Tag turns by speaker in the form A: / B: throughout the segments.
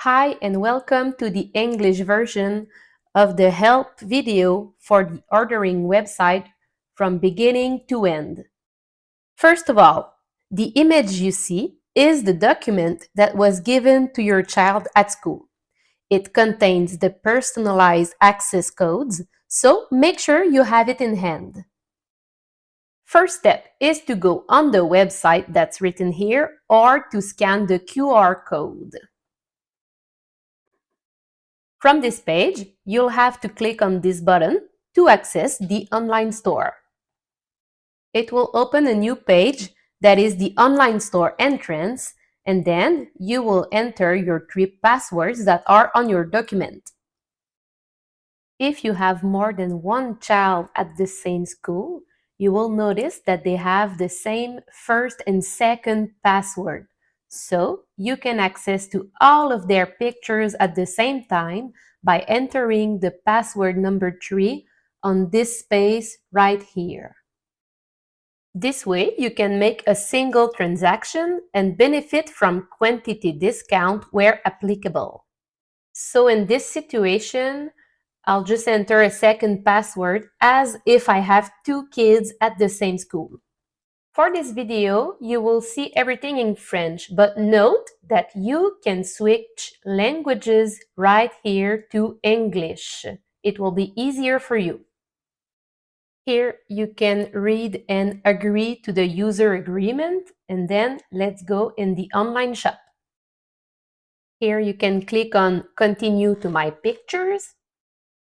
A: Hi and welcome to the English version of the help video for the ordering website from beginning to end. First of all, the image you see is the document that was given to your child at school. It contains the personalized access codes, so make sure you have it in hand. First step is to go on the website that's written here or to scan the QR code. From this page, you'll have to click on this button to access the online store. It will open a new page that is the online store entrance, and then you will enter your 3 passwords that are on your document. If you have more than one child at the same school, you will notice that they have the same first and second password. So you can access to all of their pictures at the same time by entering the password number 3 on this space right here. This way, you can make a single transaction and benefit from quantity discount where applicable. So in this situation, I'll just enter a second password as if I have 2 kids at the same school. For this video, you will see everything in French, but note that you can switch languages right here to English. It will be easier for you. Here you can read and agree to the user agreement, and then let's go in the online shop. Here you can click on Continue to My Pictures.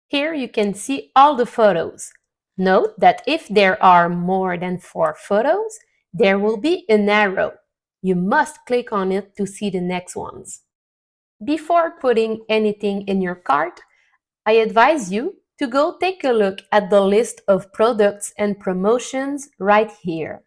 A: Here you can see all the photos. Note that if there are more than 4 photos, there will be an arrow. You must click on it to see the next ones. Before putting anything in your cart, I advise you to go take a look at the list of products and promotions right here.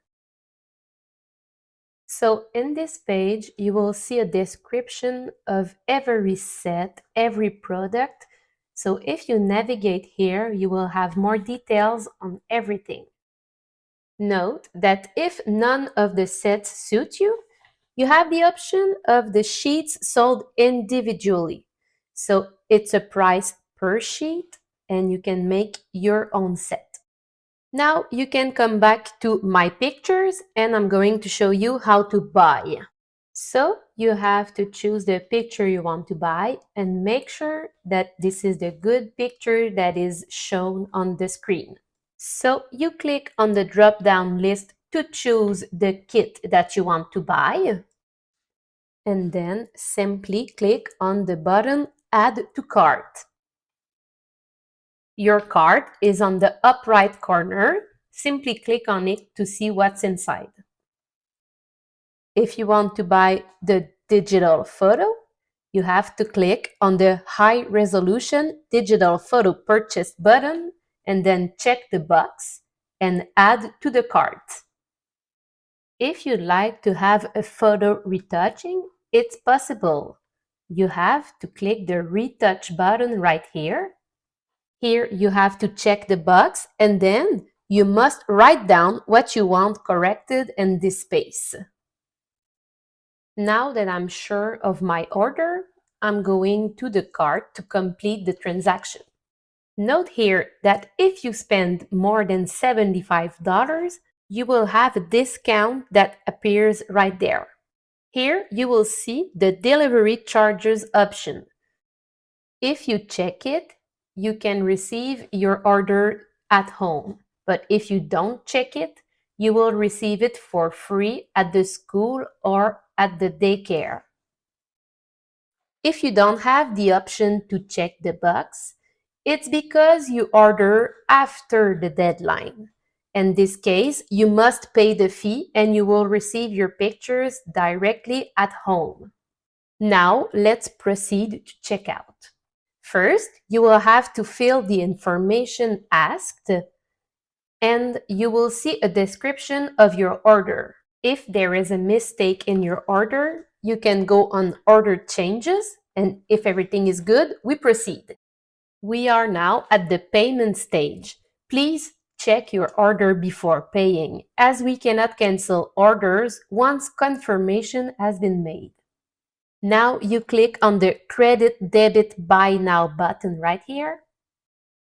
A: So in this page, you will see a description of every set, every product. So if you navigate here, you will have more details on everything. Note that if none of the sets suit you, you have the option of the sheets sold individually. So it's a price per sheet and you can make your own set. Now you can come back to My Pictures and I'm going to show you how to buy. So you have to choose the picture you want to buy and make sure that this is the good picture that is shown on the screen. So you click on the drop-down list to choose the kit that you want to buy. And then simply click on the button Add to Cart. Your cart is on the up right corner. Simply click on it to see what's inside. If you want to buy the digital photo, you have to click on the High Resolution Digital Photo Purchase button and then check the box and add to the cart. If you'd like to have a photo retouching, it's possible. You have to click the Retouch button right here. Here you have to check the box and then you must write down what you want corrected in this space. Now that I'm sure of my order, I'm going to the cart to complete the transaction. Note here that if you spend more than $75, you will have a discount that appears right there. Here you will see the delivery charges option. If you check it, you can receive your order at home. But if you don't check it, you will receive it for free at the school or at the daycare. If you don't have the option to check the box, it's because you order after the deadline. In this case, you must pay the fee and you will receive your pictures directly at home. Now, let's proceed to checkout. First, you will have to fill the information asked and you will see a description of your order. If there is a mistake in your order, you can go on Order Changes, and if everything is good, we proceed. We are now at the payment stage. Please check your order before paying, as we cannot cancel orders once confirmation has been made. Now you click on the Credit Debit Buy Now button right here.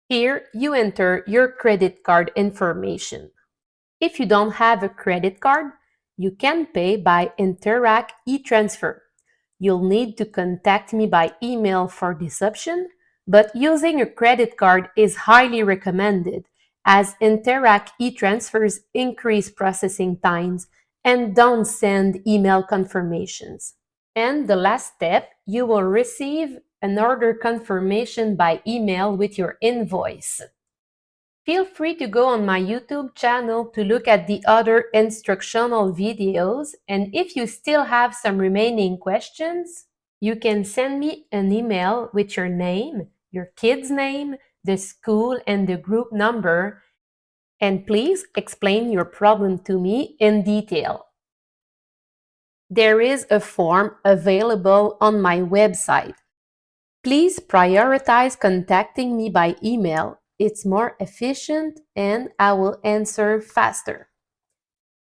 A: Here you enter your credit card information. If you don't have a credit card, you can pay by Interac e-transfer. You'll need to contact me by email for this option, but using a credit card is highly recommended as Interac e-transfers increase processing times and don't send email confirmations. And the last step, you will receive an order confirmation by email with your invoice. Feel free to go on my YouTube channel to look at the other instructional videos, and if you still have some remaining questions, you can send me an email with your name, your kid's name, the school, and the group number, and please explain your problem to me in detail. There is a form available on my website. Please prioritize contacting me by email. It's more efficient and I will answer faster.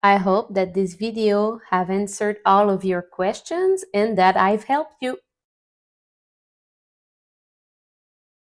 A: I hope that this video have answered all of your questions and that I've helped you.